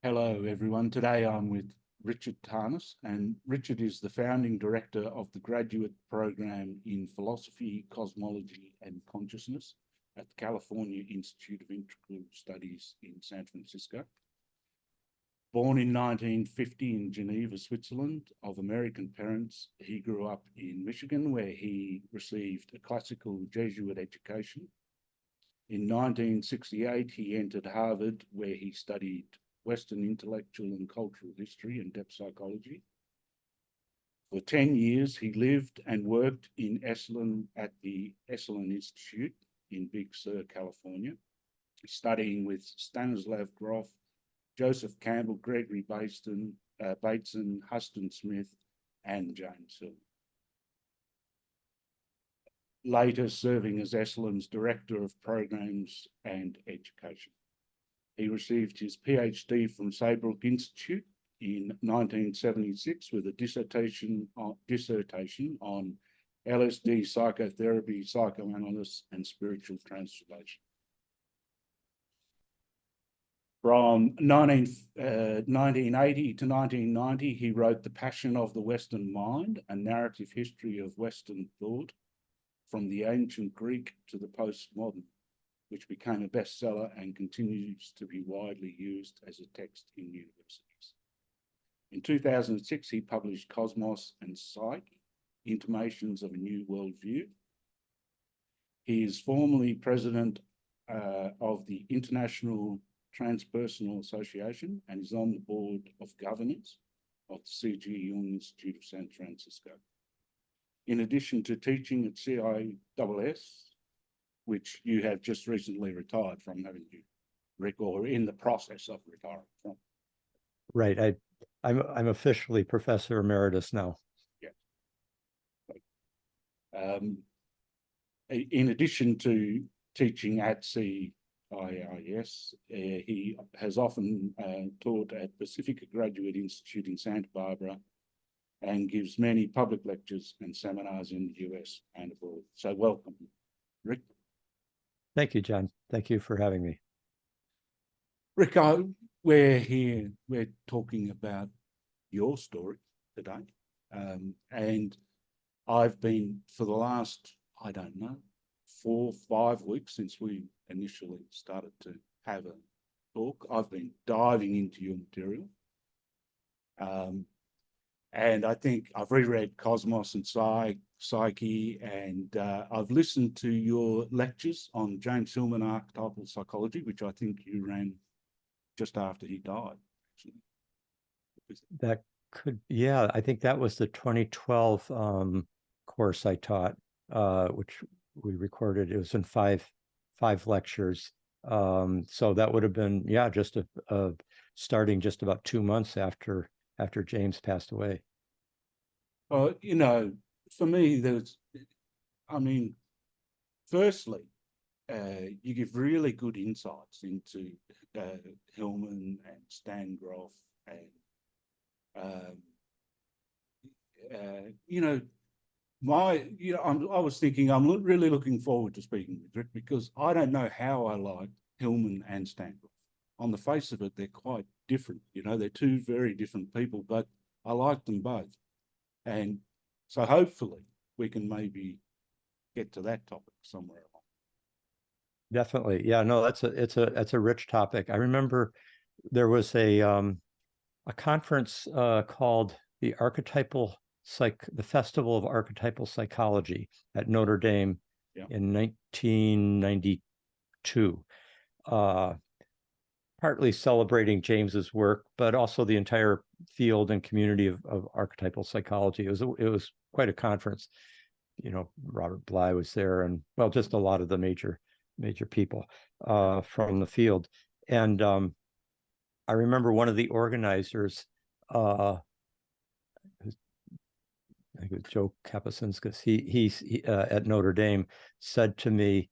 Hello, everyone. Today I'm with Richard Tarnas, and Richard is the founding director of the graduate program in Philosophy, Cosmology and Consciousness at the California Institute of Integral Studies in San Francisco. Born in 1950 in Geneva, Switzerland, of American parents, he grew up in Michigan, where he received a classical Jesuit education. In 1968, he entered Harvard, where he studied Western intellectual and cultural history and depth psychology. For 10 years, he lived and worked in Esalen at the Esalen Institute in Big Sur, California, studying with Stanislav Grof, Joseph Campbell, Gregory Bateson, Huston Smith, and James Hillman. Later serving as Esalen's Director of Programs and Education. He received his PhD from Saybrook Institute in 1976 with a dissertation on LSD, psychotherapy, psychoanalysis, and spiritual transformation. From 1980 to 1990, he wrote The Passion of the Western Mind, a narrative history of Western thought, from the ancient Greek to the postmodern, which became a bestseller and continues to be widely used as a text in universities. In 2006, he published Cosmos and Psyche, Intimations of a New Worldview. He is formerly president of the International Transpersonal Association and is on the board of governance of the C.G. Jung Institute of San Francisco. In addition to teaching at CISS, which you have just recently retired from, haven't you, Rick, or in the process of retiring from? Right. I'm officially Professor Emeritus now. Yeah. In addition to teaching at CIIS, he has often taught at Pacifica Graduate Institute in Santa Barbara and gives many public lectures and seminars in the US and abroad. So welcome, Rick. Thank you, John. Thank you for having me. Rick, we're talking about your story today. And I've been, for the last, 4 or 5 weeks since we initially started to have a talk, I've been diving into your material. And I think I've reread Cosmos and Psyche, and I've listened to your lectures on James Hillman Archetypal Psychology, which I think you ran just after he died. Actually. That could, yeah, I think that was the 2012 course I taught, which we recorded. It was in five lectures. So that would have been, yeah, just starting just about 2 months after James passed away. Well, you know, for me, firstly, you give really good insights into Hillman and Stan Grof, and I was thinking I'm really looking forward to speaking with Rick, because I don't know how I like Hillman and Stan Grof. On the face of it, they're quite different. You know, they're two very different people, but I like them both. And so hopefully we can maybe get to that topic somewhere along. Definitely. Yeah, no, it's a rich topic. I remember there was a conference called the Festival of Archetypal Psychology at Notre Dame in 1992. Partly celebrating James's work, but also the entire field and community of archetypal psychology. It was quite a conference. You know, Robert Bly was there, and well, just a lot of the major people from the field. And I remember one of the organizers, I think it was Joe Kapuscinskis, he at Notre Dame said to me,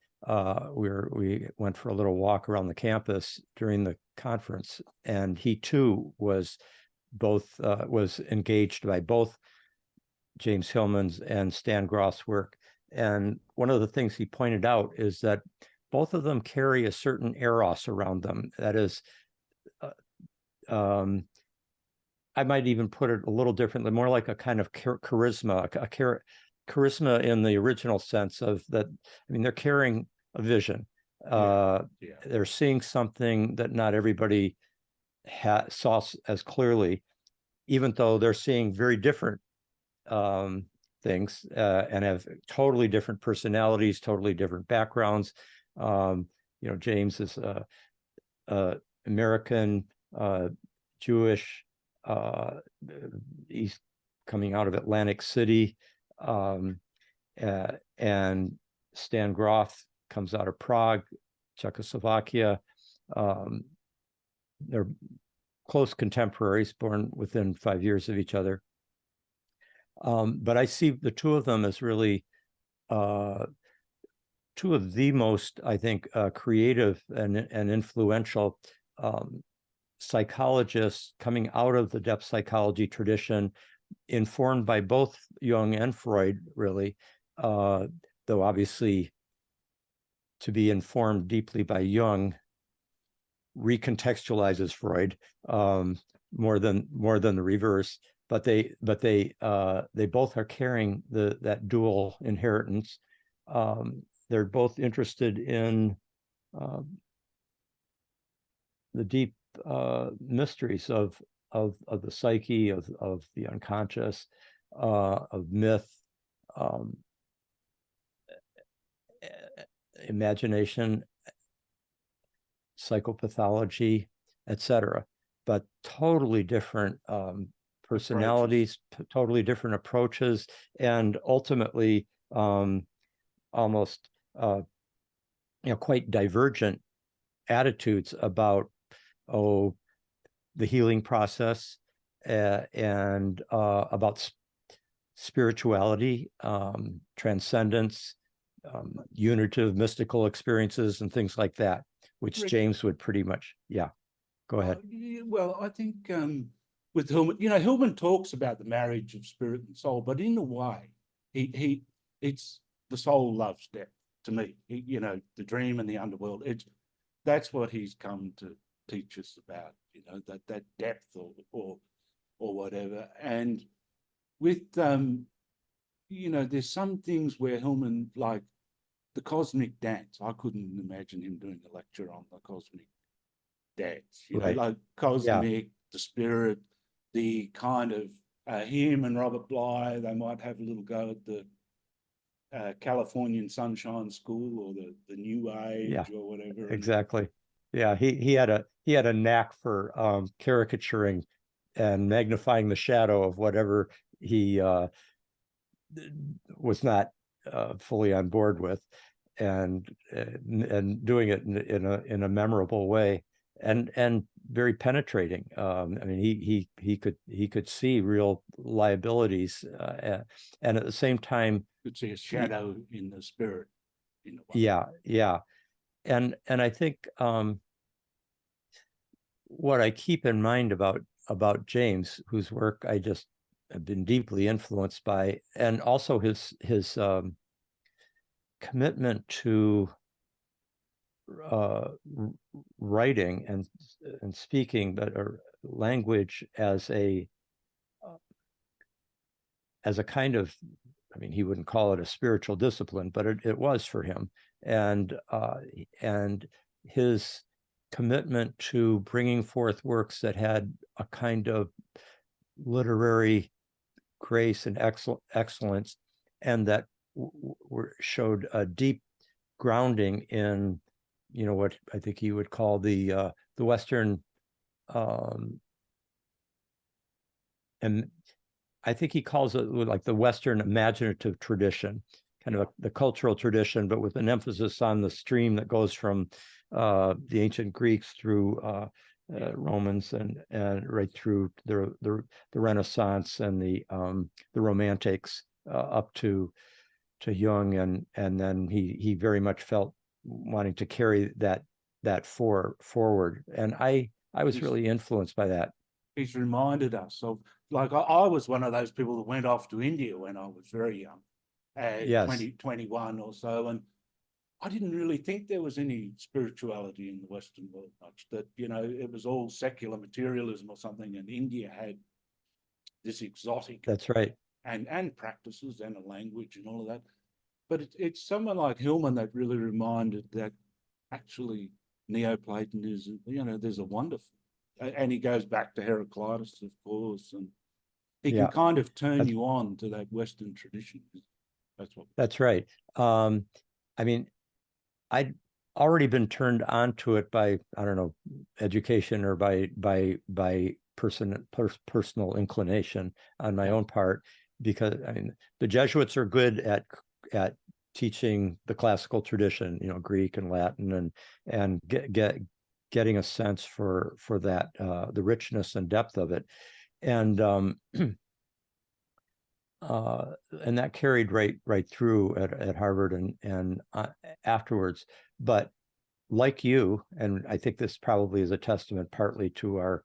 we went for a little walk around the campus during the conference, and he too was engaged by both James Hillman's and Stan Grof's work. And one of the things he pointed out is that both of them carry a certain eros around them. That is, I might even put it a little differently, more like a kind of charisma, charisma in the original sense of that. I mean, they're carrying a vision. They're seeing something that not everybody saw as clearly, even though they're seeing very different things and have totally different personalities, totally different backgrounds. James is American, Jewish, he's coming out of Atlantic City, and Stan Grof comes out of Prague, Czechoslovakia. They're close contemporaries, born within 5 years of each other. But I see the two of them as really two of the most, I think, creative and influential psychologists coming out of the depth psychology tradition, informed by both Jung and Freud, really, though obviously to be informed deeply by Jung recontextualizes Freud more than the reverse. But they both are carrying that dual inheritance. They're both interested in the deep mysteries of the psyche, of the unconscious, of myth, imagination, psychopathology, etc. But totally different personalities, totally different approaches, and ultimately almost quite divergent attitudes about the healing process and about spirituality, transcendence, unitive mystical experiences, and things like that, which James would pretty much, go ahead. Well, I think with Hillman, Hillman talks about the marriage of spirit and soul, but in a way, it's the soul loves depth to me. The dream and the underworld. That's what he's come to teach us about. That depth or whatever. And with there's some things where Hillman, like the cosmic dance, I couldn't imagine him doing a lecture on the cosmic dance. Like cosmic, the spirit, the kind of him and Robert Bly, they might have a little go at the Californian Sunshine School or the New Age or whatever. Exactly. He had a knack for caricaturing and magnifying the shadow of whatever he was not fully on board with, and doing it in a memorable way, and very penetrating. I mean, he could see real liabilities, and at the same time, could see a shadow in the spirit. And I think what I keep in mind about James, whose work I just have been deeply influenced by, and also his commitment to writing and speaking, but language as a kind of, I mean, he wouldn't call it a spiritual discipline, but it was for him, and his commitment to bringing forth works that had a kind of literary grace and excellence, and that showed a deep grounding in, what I think he would call the Western, and I think he calls it like the Western imaginative tradition, kind of the cultural tradition, but with an emphasis on the stream that goes from the ancient Greeks through Romans and right through the Renaissance and the Romantics up to Jung, and then he very much felt wanting to carry that forward, and I was really influenced by that. He's reminded us of, like, I was one of those people that went off to India when I was very young, 20, 21 or so, and I didn't really think there was any spirituality in the Western world much, that, you know, it was all secular materialism or something, and India had this exotic That's right. and practices and a language and all of that. But it's someone like Hillman that really reminded that actually Neoplatonism, you know, there's a wonderful, and he goes back to Heraclitus, of course, and he can Yeah, kind of turn that's, you on to that Western tradition. that's right. I mean, I'd already been turned on to it by, I don't know, education or by personal inclination on my own part, because I mean, the Jesuits are good at teaching the classical tradition, you know, Greek and Latin, and getting a sense for that, the richness and depth of it. And that carried right through at Harvard and afterwards. But like you, and I think this probably is a testament partly to our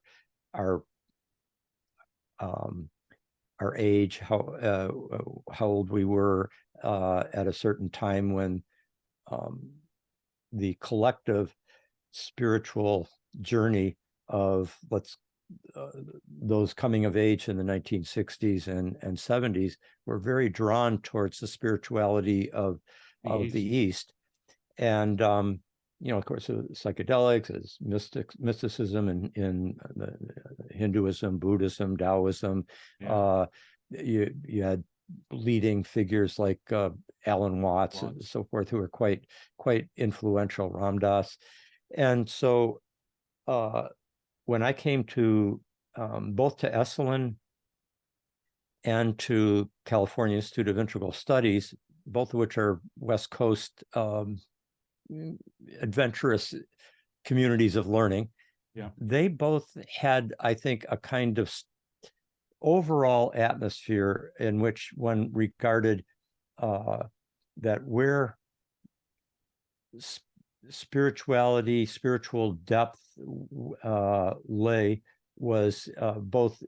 age, how old we were at a certain time when the collective spiritual journey of those coming of age in the 1960s and 70s were very drawn towards the spirituality of the East. And you know, of course, psychedelics, is mysticism in Hinduism, Buddhism, Taoism. Yeah. You had leading figures like Alan Watts and so forth, who were quite influential, Ram Dass. And so when I came to both to Esalen and to California Institute of Integral Studies, both of which are West Coast adventurous communities of learning, yeah, they both had, I think, a kind of overall atmosphere in which one regarded that where spirituality, spiritual depth lay was both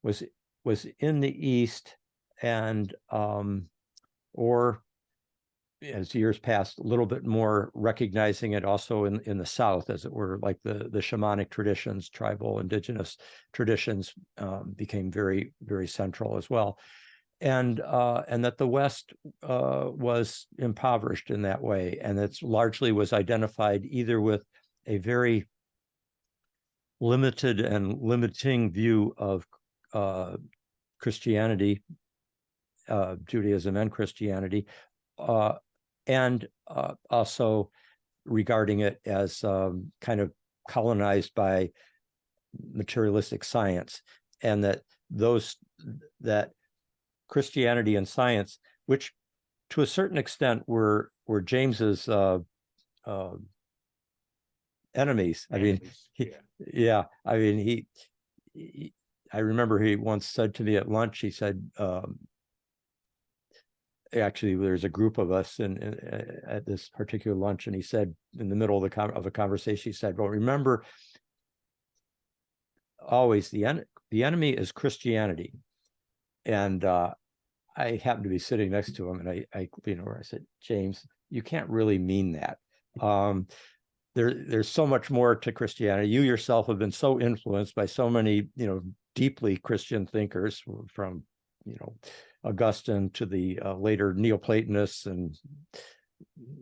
was in the East, and or as years passed, a little bit more recognizing it also in the South, as it were, like the shamanic traditions, tribal indigenous traditions became very central as well. And that the West was impoverished in that way, and it's largely was identified either with a very limited and limiting view of Christianity, Judaism and Christianity, and also regarding it as kind of colonized by materialistic science, and that Christianity and science, which to a certain extent were James's enemies. I mean, I mean, I remember he once said to me at lunch, he said, actually, there's a group of us at this particular lunch, and he said in the middle of a conversation, he said, well, remember, always the enemy is Christianity. And I happened to be sitting next to him, and I leaned over. I said, James, you can't really mean that. There's so much more to Christianity. You yourself have been so influenced by so many, you know, deeply Christian thinkers, from, you know, Augustine to the later Neoplatonists and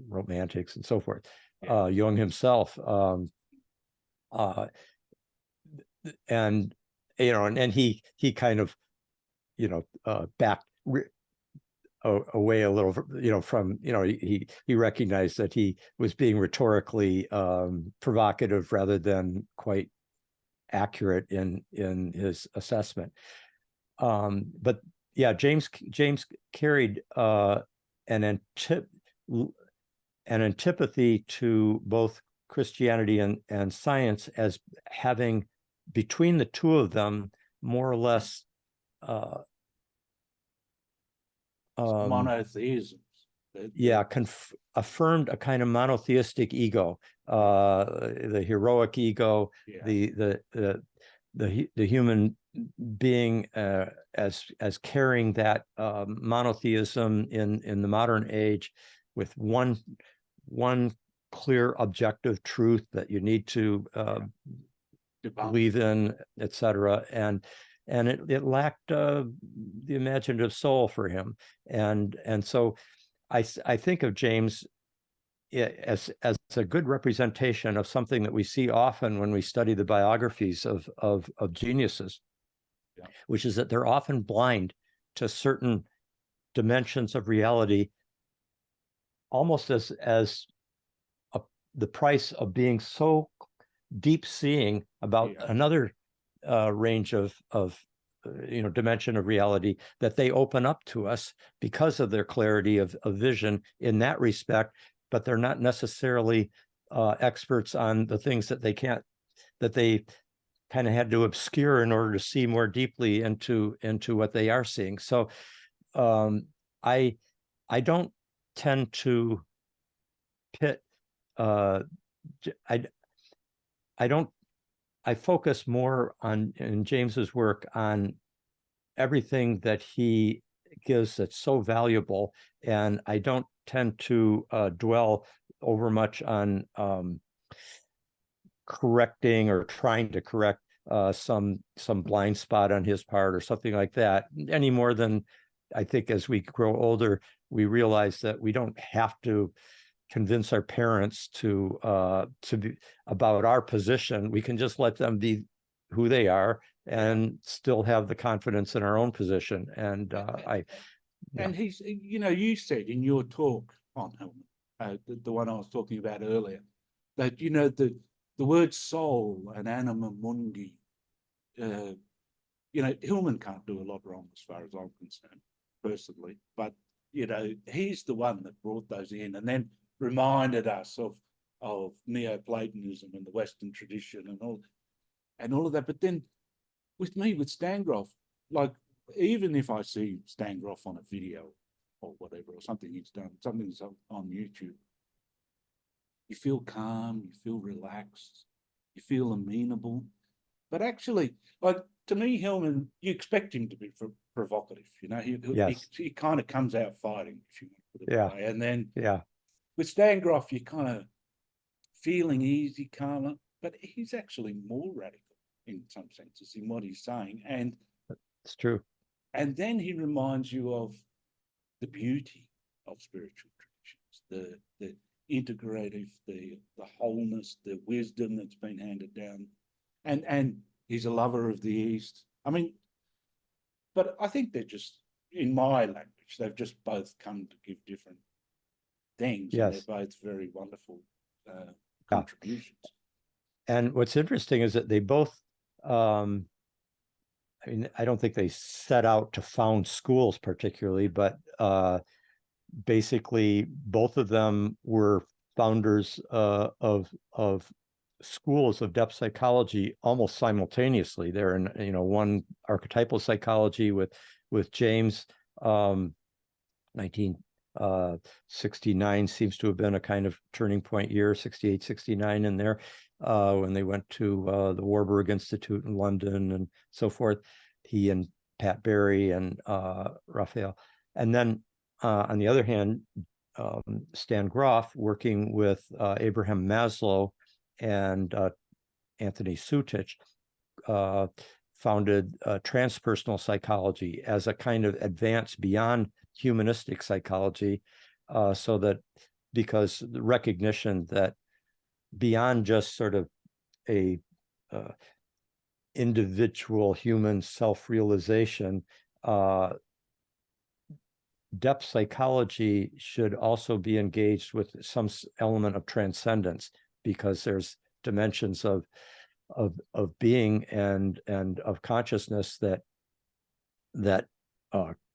Romantics and so forth. Jung himself, and you know, and he kind of, you know, backed away a little, you know, from, you know, he recognized that he was being rhetorically provocative rather than quite accurate in his assessment. But yeah, James carried an antipathy to both Christianity and science, as having, between the two of them, more or less monotheisms. Affirmed a kind of monotheistic ego, the heroic ego, the human being as carrying that monotheism in the modern age, with one clear objective truth that you need to believe in, etc. And it lacked the imaginative soul for him. And so I think of James as a good representation of something that we see often when we study the biographies of geniuses, which is that they're often blind to certain dimensions of reality, almost as the price of being so deep seeing about another range of dimension of reality, that they open up to us because of their clarity of vision in that respect, but they're not necessarily experts on the things that they kind of had to obscure in order to see more deeply into what they are seeing. So I don't tend to pit I focus more on, in James's work, on everything that he gives that's so valuable, and I don't tend to dwell over much on correcting or trying to correct some blind spot on his part or something like that, any more than I think as we grow older, we realize that we don't have to convince our parents to be about our position. We can just let them be who they are and still have the confidence in our own position. And and he's, you said in your talk on Hillman, the one I was talking about earlier, that the word soul and anima mundi, Hillman can't do a lot wrong as far as I'm concerned personally, but he's the one that brought those in and then reminded us of Neoplatonism and the Western tradition and all of that. But then with Stan Grof, like, even if I see Stan Grof on a video or whatever, or something he's done, something's on YouTube, you feel calm, you feel relaxed, you feel amenable. But actually, like, to me, Hillman, you expect him to be provocative. He kind of comes out fighting, if you want to put it that way. And then with Stan Grof, you're kind of feeling easy, calmer, but he's actually more radical in some senses in what he's saying. And it's true. And then he reminds you of the beauty of spiritual traditions, the integrative, the wholeness, the wisdom that's been handed down. And he's a lover of the East. I mean, but I think they're just, in my language, they've just both come to give different things. Yes. And they're both very wonderful contributions. And what's interesting is that they both, I mean, I don't think they set out to found schools particularly, but basically both of them were founders of schools of depth psychology almost simultaneously. They're in, one archetypal psychology with James. 1969 seems to have been a kind of turning point year, 68, 69 in there, when they went to the Warburg Institute in London and so forth. He and Pat Berry and Raphael. And then on the other hand, Stan Grof, working with Abraham Maslow and Anthony Sutich, founded transpersonal psychology as a kind of advance beyond humanistic psychology, so that, because the recognition that beyond just sort of a individual human self-realization, depth psychology should also be engaged with some element of transcendence, because there's dimensions of being and of consciousness that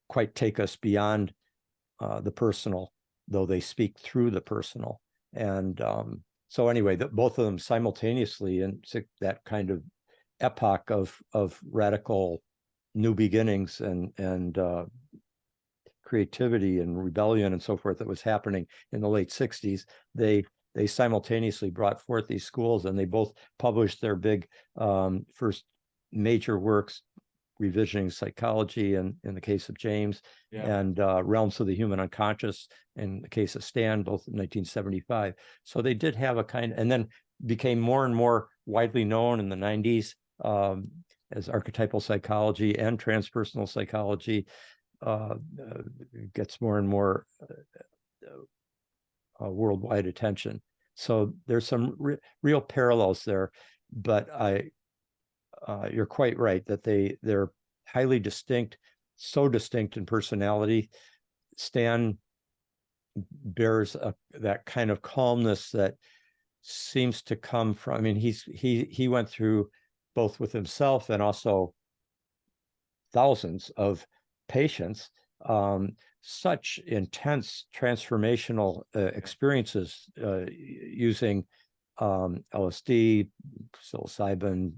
quite take us beyond the personal, though they speak through the personal. And so anyway, both of them simultaneously in that kind of epoch of radical new beginnings and creativity and rebellion and so forth that was happening in the late 60s, they simultaneously brought forth these schools, and they both published their big first major works revisioning psychology in the case of James, and Realms of the Human Unconscious in the case of Stan, both in 1975. So they did have a kind, and then became more and more widely known in the 90s as archetypal psychology and transpersonal psychology gets more and more worldwide attention. So there's some real parallels there, but you're quite right that they're highly distinct, so distinct in personality. Stan bears that kind of calmness that seems to come from, I mean, he went through both with himself and also thousands of patients, such intense transformational experiences using LSD, psilocybin,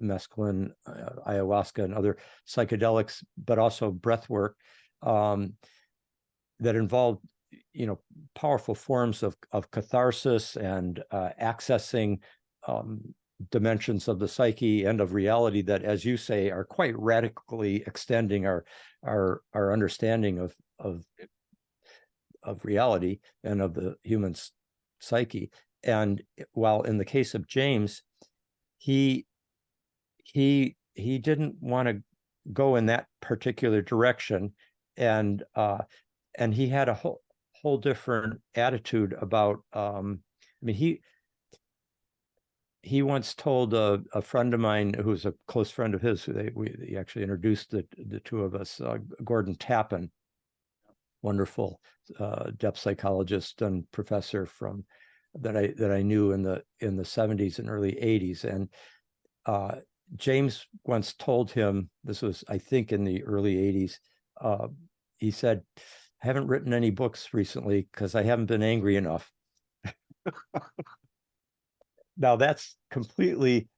mescaline, ayahuasca, and other psychedelics, but also breath work that involved, powerful forms of catharsis and accessing dimensions of the psyche and of reality that, as you say, are quite radically extending our understanding of reality and of the human psyche. And while in the case of James, he didn't want to go in that particular direction, and he had a whole different attitude about. He once told a friend of mine who's a close friend of his, he actually introduced the two of us, Gordon Tappan, wonderful depth psychologist and professor from that I knew in the 70s and early 80s. And James once told him, this was, I think, in the early 80s, he said, "I haven't written any books recently because I haven't been angry enough." Now that's completely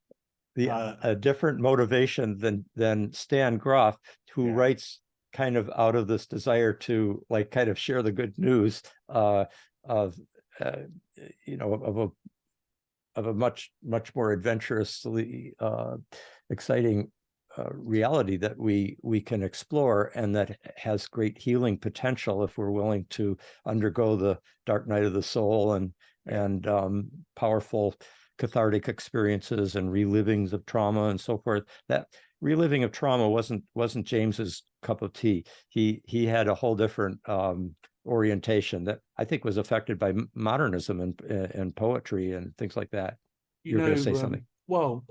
a different motivation than Stan Grof, who writes kind of out of this desire to kind of share the good news of a much more adventurously exciting reality that we can explore, and that has great healing potential if we're willing to undergo the dark night of the soul and powerful cathartic experiences and relivings of trauma and so forth. That reliving of trauma wasn't James's cup of tea. He had a whole different orientation that I think was affected by modernism and poetry and things like that. You're going to say something. Well,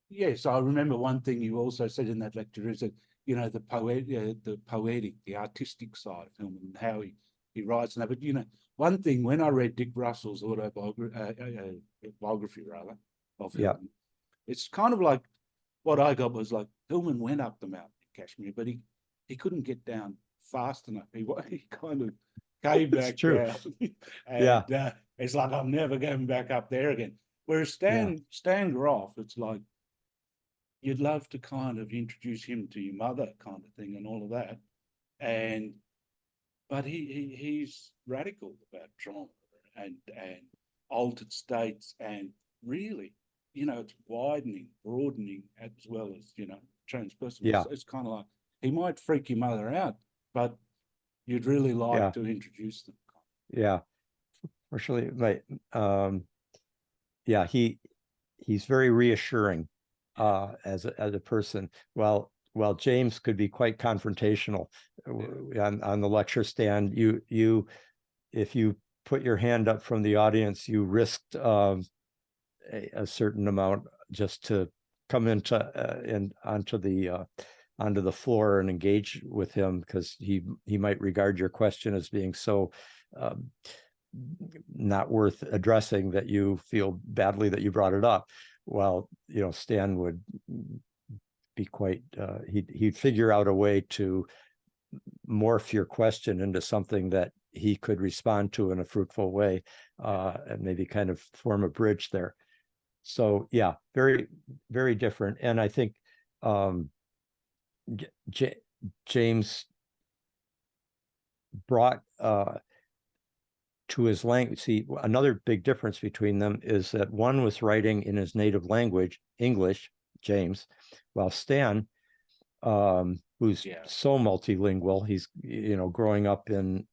yes, I remember one thing you also said in that lecture is that the poetic, the artistic side of Hillman and how he writes and that. But one thing, when I read Dick Russell's biography rather of Hillman, it's kind of like what I got was like Hillman went up the mountain in Kashmir, but he couldn't get down fast enough. He kind of came back down. And it's like, I'm never going back up there again. Whereas Stan Grof, it's like you'd love to kind of introduce him to your mother kind of thing and all of that. But he's radical about trauma and altered states, and really, it's widening, broadening, as well as, transpersonal. Yeah. It's kind of like he might freak your mother out, but you'd really like to introduce them. Yeah. Fortunately, he's very reassuring as a person. While James could be quite confrontational on the lecture stand, if you put your hand up from the audience, you risked a certain amount just to come onto the floor and engage with him, because he might regard your question as being so not worth addressing that you feel badly that you brought it up. Well, Stan would be quite he'd figure out a way to morph your question into something that he could respond to in a fruitful way, and maybe kind of form a bridge there. So very, very different. And I think James brought to his language. See, another big difference between them is that one was writing in his native language, English, James, while Stan, who's so multilingual, he's, you know, growing up in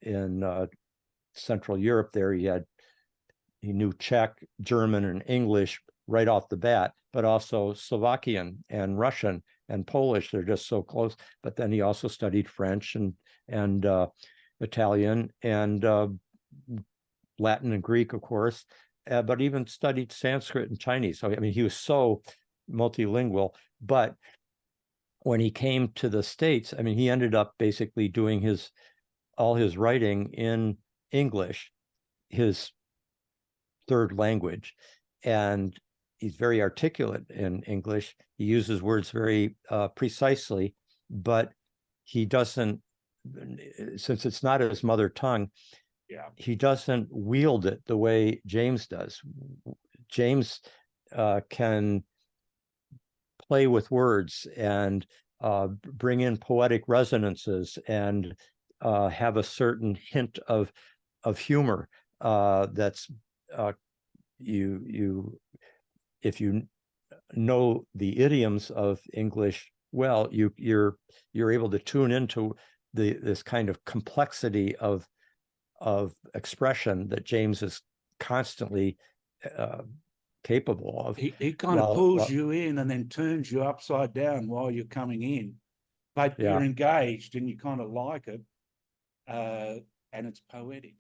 Central Europe there, he knew Czech, German, and English right off the bat, but also Slovakian and Russian and Polish. They're just so close. But then he also studied French and Italian and Latin and Greek, of course, but even studied Sanskrit and Chinese. So, I mean, he was so multilingual. But when he came to the States, I mean, he ended up basically doing all his writing in English, his third language. And he's very articulate in English. He uses words very precisely, but he doesn't, since it's not his mother tongue, he doesn't wield it the way James does. James can play with words and bring in poetic resonances and have a certain hint of humor that's if you know the idioms of English well, you're able to tune into this kind of complexity of expression that James is constantly capable of. He kind of pulls you in and then turns you upside down while you're coming in, but you're engaged and you kind of like it, and it's poetic.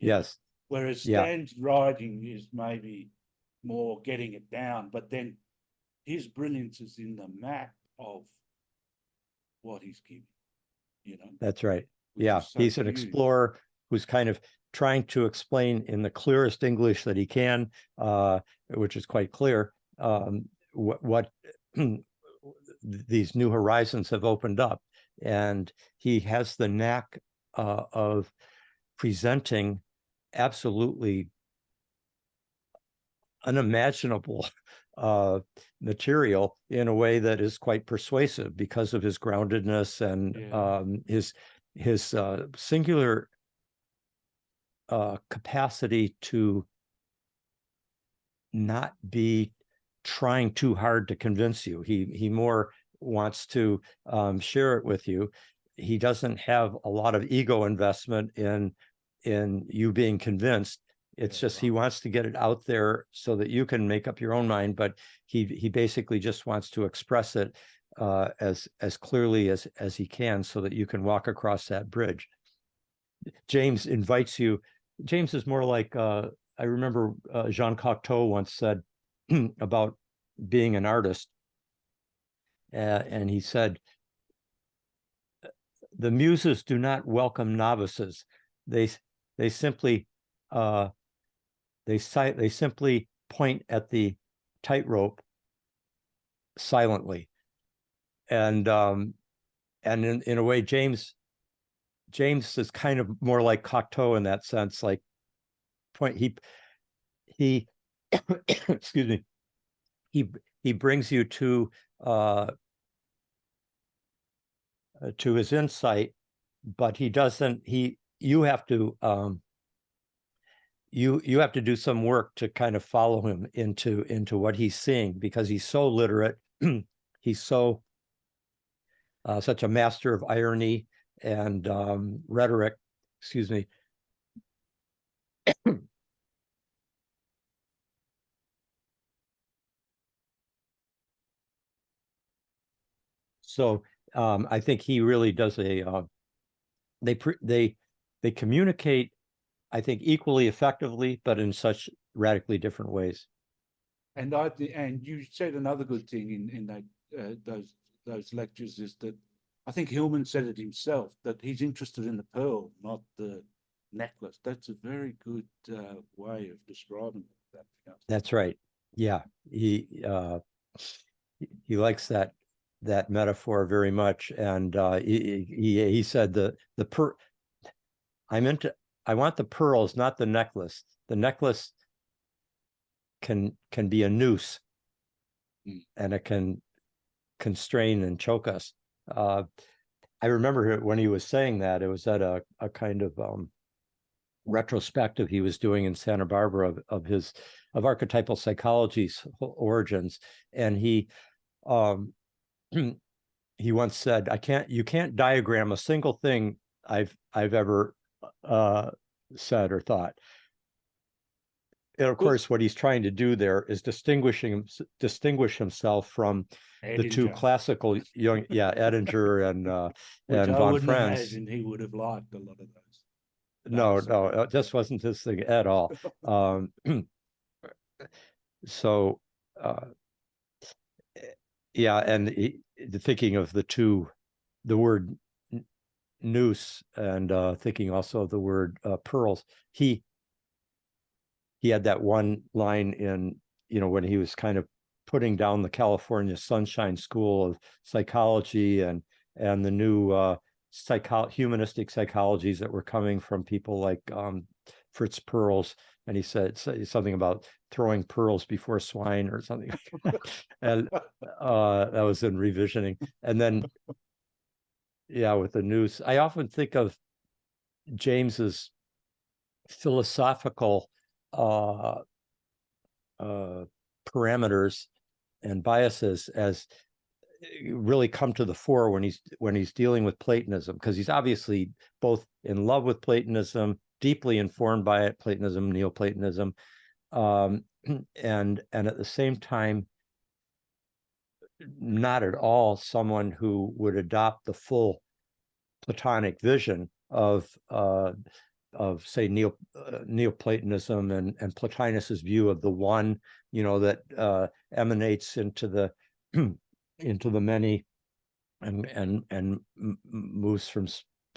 Yes. Whereas Stan's writing is maybe more getting it down, but then his brilliance is in the map of what he's giving, you know. That's right. Yeah, he's an explorer who's kind of trying to explain in the clearest English that he can, which is quite clear, what these new horizons have opened up. And he has the knack of presenting absolutely unimaginable material in a way that is quite persuasive because of his groundedness and his singular capacity to not be trying too hard to convince you. He more wants to share it with you. He doesn't have a lot of ego investment in you being convinced. It's just he wants to get it out there so that you can make up your own mind, but he basically just wants to express it as clearly as he can so that you can walk across that bridge. James invites you. James is more like, I remember Jean Cocteau once said about being an artist, and he said, the muses do not welcome novices. They simply they simply point at the tightrope silently, and in a way, James is kind of more like Cocteau in that sense. Like, he excuse me, he brings you to his insight, but he doesn't. You have to you have to do some work to kind of follow him into what he's seeing, because he's so literate. He's so such a master of irony and rhetoric. Excuse me. So I think he really does they communicate, I think, equally effectively, but in such radically different ways. And you said another good thing in that those lectures is that I think Hillman said it himself, that he's interested in the pearl, not the necklace. That's a very good way of describing that. That's right. Yeah, he likes that metaphor very much, and he said I want the pearls, not the necklace. The necklace can be a noose, and it can constrain and choke us. I remember when he was saying that, it was at a kind of retrospective he was doing in Santa Barbara of archetypal psychology's origins, and he he once said, you can't diagram a single thing I've ever said or thought. And of course, what he's trying to do there is distinguish himself from the two classical young, Edinger and I von wouldn't Franz. imagine he would have liked a lot of those. No, it just wasn't his thing at all. So, and thinking of the word noose, and thinking also of the word pearls. He had that one line in, when he was kind of putting down the California Sunshine School of Psychology and the new humanistic psychologies that were coming from people like Fritz Perls, and he said something about throwing pearls before swine or something like that. And that was in revisioning. And then with the noose, I often think of James's philosophical parameters and biases as really come to the fore when he's dealing with Platonism, because he's obviously both in love with Platonism, deeply informed by it, Platonism, Neoplatonism, and at the same time not at all someone who would adopt the full Platonic vision of say Neoplatonism and Plotinus's view of the one, that emanates into the into the many and moves from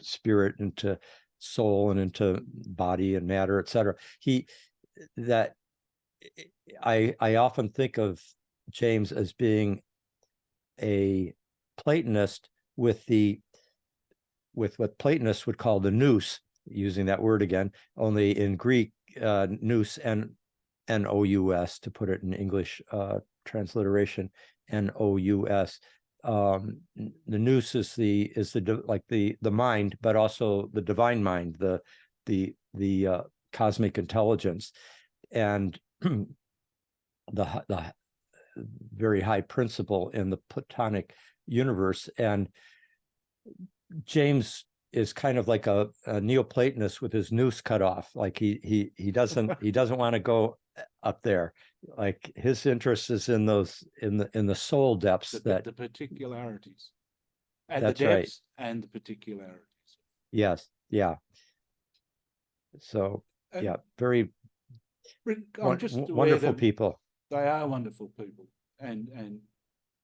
spirit into soul and into body and matter, etc. I often think of James as being a Platonist with what Platonists would call the nous, using that word again, only in Greek, nous, N-O-U-S, to put it in English transliteration, N-O-U-S. The nous is the mind, but also the divine mind, the cosmic intelligence, and the very high principle in the Platonic universe. And James is kind of like a Neoplatonist with his noose cut off. Like he doesn't want to go up there. Like his interest is in those in the soul depths, the particularities, and that's the depths, right, and the particularities. Yes, yeah. So very wonderful people. They are wonderful people, and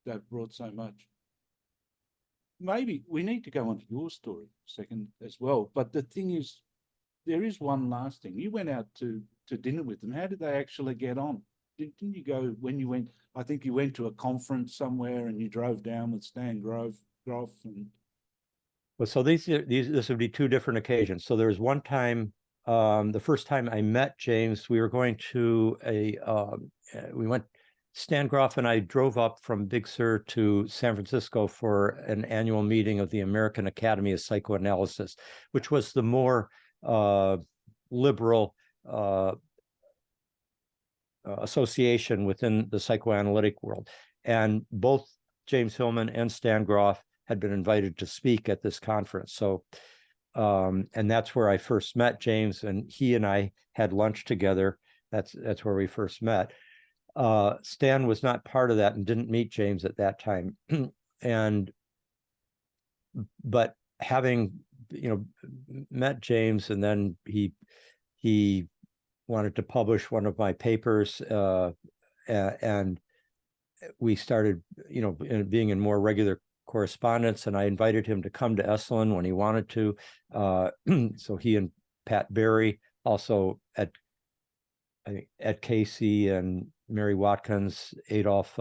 they've brought so much. Maybe we need to go on to your story second as well. But the thing is, there is one last thing. You went out to dinner with them. How did they actually get on? Didn't you go when you went? I think you went to a conference somewhere and you drove down with Stan Grof and. Well, so this would be two different occasions. So there was one time, the first time I met James, we were going to Stan Grof and I drove up from Big Sur to San Francisco for an annual meeting of the American Academy of Psychoanalysis, which was the more liberal association within the psychoanalytic world. And both James Hillman and Stan Grof had been invited to speak at this conference. So, and that's where I first met James, and he and I had lunch together. That's where we first met. Stan was not part of that and didn't meet James at that time. But having, met James, and then he wanted to publish one of my papers, and we started, being in more regular correspondence, and I invited him to come to Esalen when he wanted to. So he and Pat Berry, also at Casey and Mary Watkins, Adolph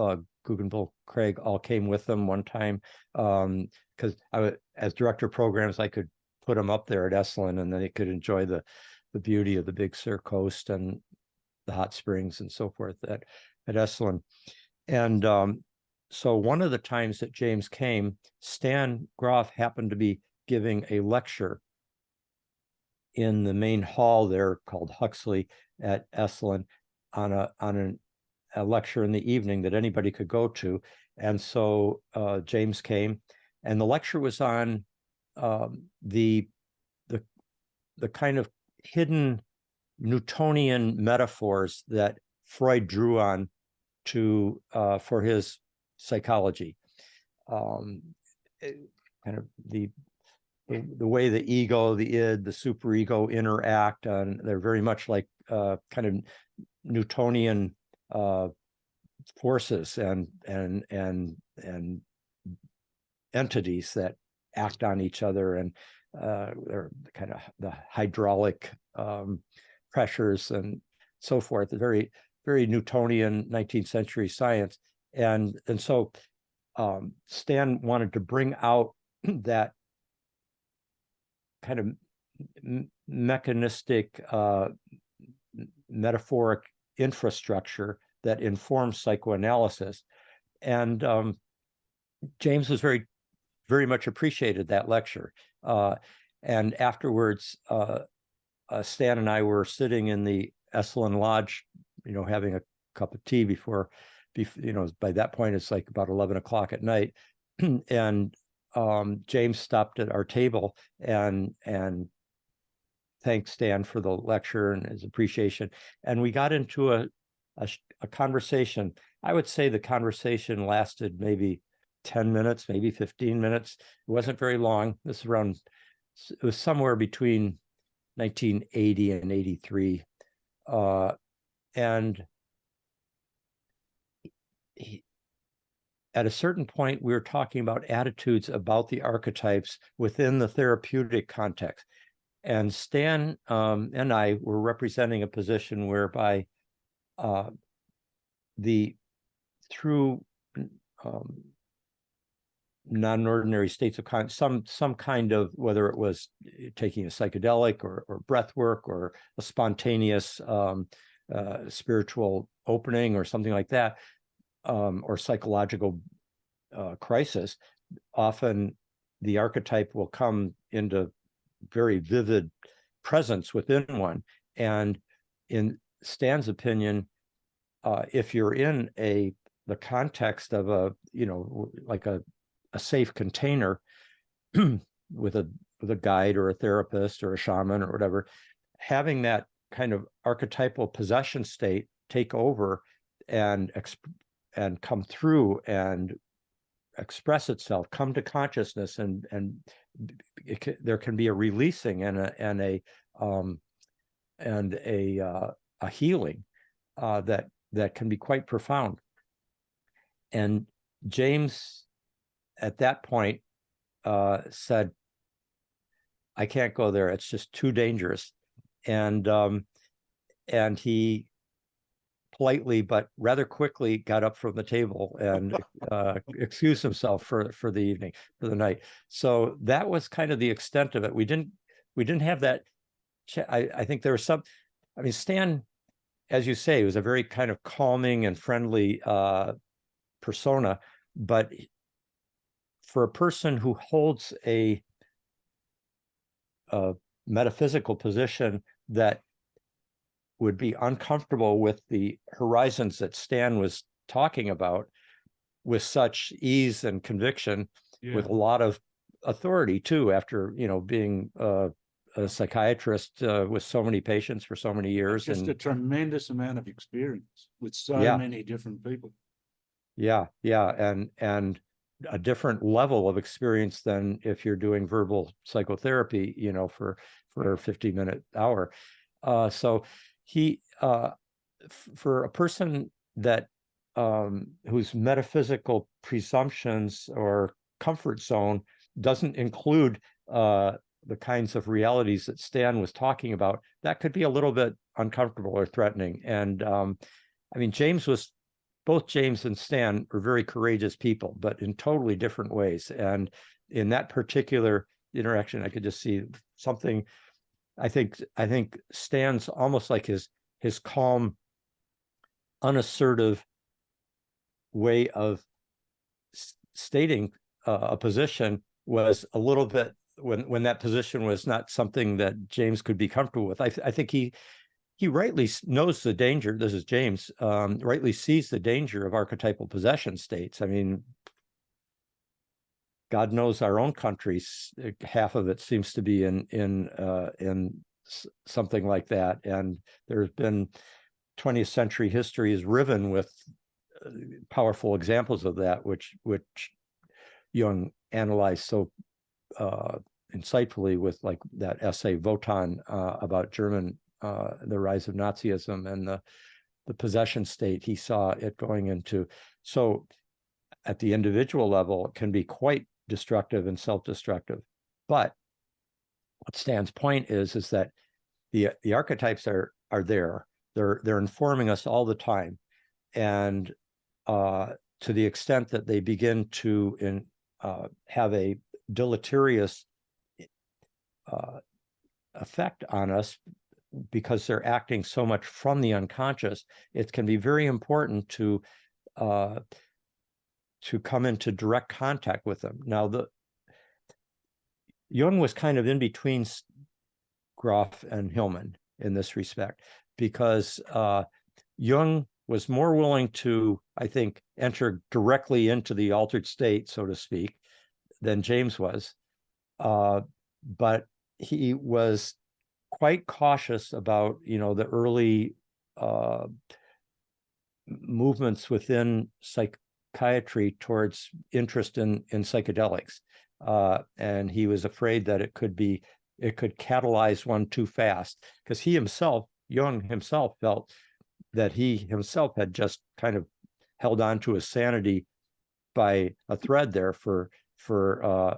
Guggenbill Craig, all came with them one time, because as director of programs, I could put them up there at Esalen, and then they could enjoy the beauty of the Big Sur coast and the hot springs and so forth at Esalen. And so one of the times that James came, Stan Grof happened to be giving a lecture in the main hall there called Huxley at Esalen on a lecture in the evening that anybody could go to. And so James came, and the lecture was on the kind of hidden Newtonian metaphors that Freud drew on for his psychology. Kind of the way the ego, the id, the superego interact, and they're very much like kind of Newtonian forces and entities that act on each other, and they're kind of the hydraulic pressures and so forth. Very, very Newtonian 19th century science, and so Stan wanted to bring out that kind of mechanistic, metaphoric infrastructure that informs psychoanalysis. And James was very, very much appreciated that lecture. And afterwards, Stan and I were sitting in the Esalen Lodge, having a cup of tea before, by that point, it's like about 11 o'clock at night. And James stopped at our table and thanked Stan for the lecture and his appreciation. And we got into a conversation. I would say the conversation lasted maybe 10 minutes, maybe 15 minutes. It wasn't very long. It was somewhere between 1980 and 83. And at a certain point, we were talking about attitudes about the archetypes within the therapeutic context. And Stan and I were representing a position whereby through non-ordinary states of some kind of, whether it was taking a psychedelic or breath work or a spontaneous spiritual opening or something like that, or psychological crisis, often the archetype will come into very vivid presence within one. And in Stan's opinion, if you're in the context of like a safe container with a guide or a therapist or a shaman or whatever, having that kind of archetypal possession state take over and come through and express itself, come to consciousness, and there can be a releasing and a healing that can be quite profound. And James, at that point, said, "I can't go there. It's just too dangerous." And he politely but rather quickly got up from the table and excused himself for the evening, for the night. So that was kind of the extent of it. We didn't have that. I think there was some. I mean, Stan, as you say, was a very kind of calming and friendly persona, but for a person who holds a metaphysical position that would be uncomfortable with the horizons that Stan was talking about with such ease and conviction, with a lot of authority too, after being a psychiatrist with so many patients for so many years, just a tremendous amount of experience with so many different people. And a different level of experience than if you're doing verbal psychotherapy, for a 50-minute hour. So he, for a person that whose metaphysical presumptions or comfort zone doesn't include the kinds of realities that Stan was talking about, that could be a little bit uncomfortable or threatening. And I mean, both James and Stan were very courageous people, but in totally different ways. And in that particular interaction, I could just see something. I think Stan's almost like his calm, unassertive way of stating a position was a little bit, when that position was not something that James could be comfortable with. I think he he rightly knows the danger. This is James, rightly sees the danger of archetypal possession states. I mean, God knows our own countries, half of it seems to be in something like that. And there's been 20th century history is riven with powerful examples of that, which Jung analyzed so insightfully with like that essay Wotan about German, the rise of Nazism and the possession state. He saw it going into. So at the individual level, it can be quite destructive and self-destructive. But what Stan's point is that the archetypes are there. They're informing us all the time, and to the extent that they begin to have a deleterious effect on us because they're acting so much from the unconscious, it can be very important to come into direct contact with them. Now, Jung was kind of in between Grof and Hillman in this respect, because Jung was more willing to, I think, enter directly into the altered state, so to speak, than James was. But he was quite cautious about, the early movements within psychiatry towards interest in psychedelics. And he was afraid that it could catalyze one too fast, because Jung himself felt that he himself had just kind of held on to his sanity by a thread there for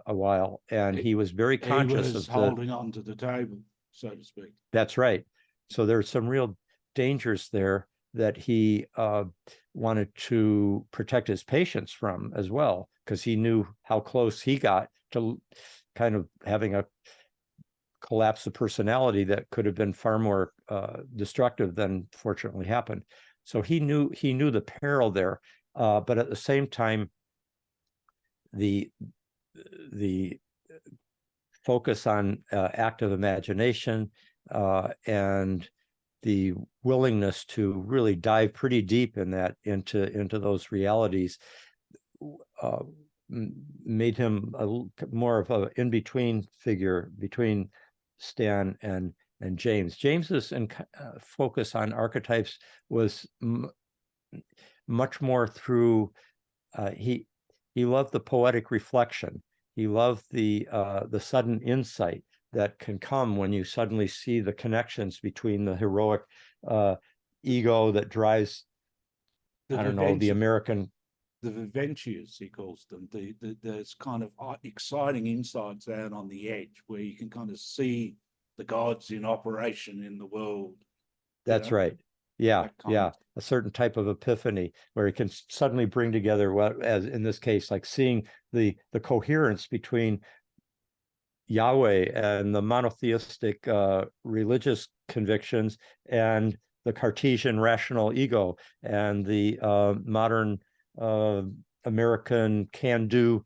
a while, and he was very conscious he was holding on to the table, so to speak. That's right. So there's some real dangers there that he wanted to protect his patients from as well, because he knew how close he got to kind of having a collapse of personality that could have been far more destructive than fortunately happened. So he knew the peril there, but at the same time, the focus on active imagination and the willingness to really dive pretty deep into those realities made him more of an in-between figure between Stan and James. James's focus on archetypes was much more through he loved the poetic reflection. He loved the sudden insight that can come when you suddenly see the connections between the heroic ego that drives, the American. The viventias, he calls them. There's kind of exciting insights out on the edge where you can kind of see the gods in operation in the world. That's right. Yeah, a certain type of epiphany where it can suddenly bring together, as in this case, like seeing the coherence between Yahweh and the monotheistic religious convictions and the Cartesian rational ego and the modern American can-do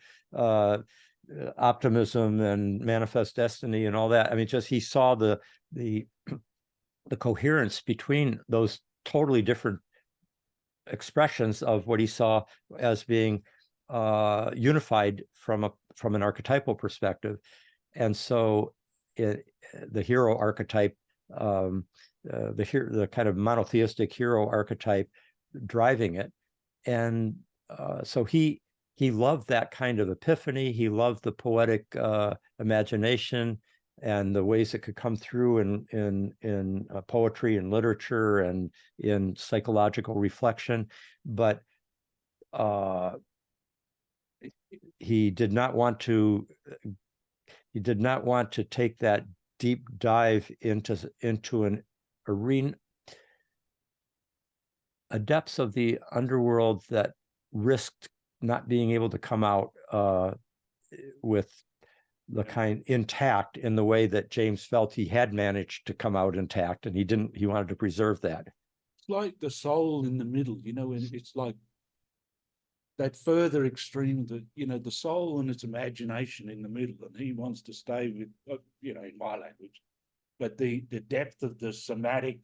optimism and manifest destiny and all that. I mean, just he saw the coherence between those totally different expressions of what he saw as being unified from an archetypal perspective. And so the hero archetype, the kind of monotheistic hero archetype driving it. And so he loved that kind of epiphany. He loved the poetic imagination and the ways it could come through in poetry and literature and in psychological reflection. But he did not want to take that deep dive into an arena, a depths of the underworld that risked not being able to come out with the kind intact in the way that James felt he had managed to come out intact, and he wanted to preserve that. It's like the soul in the middle, and it's like that further extreme, the soul and its imagination in the middle, and he wants to stay with, in my language, but the depth of the somatic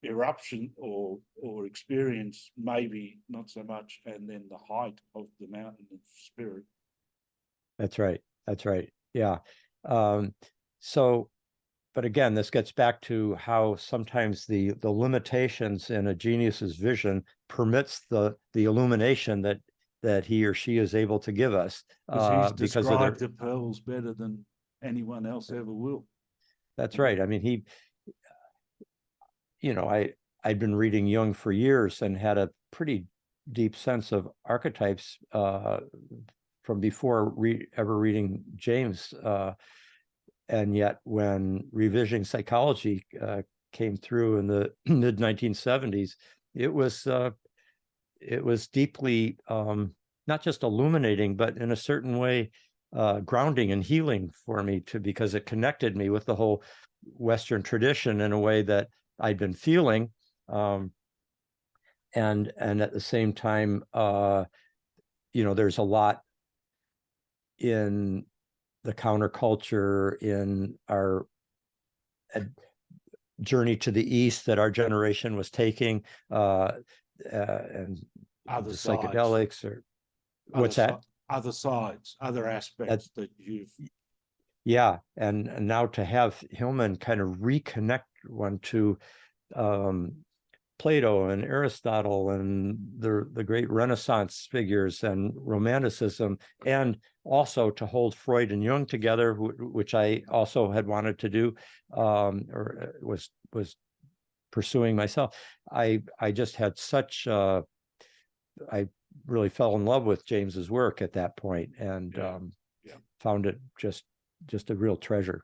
eruption or experience, maybe not so much, and then the height of the mountain of spirit. That's right. That's right. Yeah. So, but again, this gets back to how sometimes the limitations in a genius's vision permits the illumination that he or she is able to give us. He's Because described the pearls better than anyone else ever will. That's right. I mean, he, you know, I'd been reading Jung for years and had a pretty deep sense of archetypes from before ever reading James. And yet when revisioning psychology came through in the mid 1970s, it was deeply not just illuminating, but in a certain way grounding and healing for me too, because it connected me with the whole Western tradition in a way that I'd been feeling. And at the same time, you know, there's a lot in the counterculture, in our journey to the East that our generation was taking, and Other the sides. psychedelics, or what's that? Other sides, other aspects that you've. Yeah, and now to have Hillman kind of reconnect one to Plato and Aristotle and the great Renaissance figures and Romanticism, and also to hold Freud and Jung together, which I also had wanted to do, or was pursuing myself. I just had such I really fell in love with James's work at that point, and found it just a real treasure.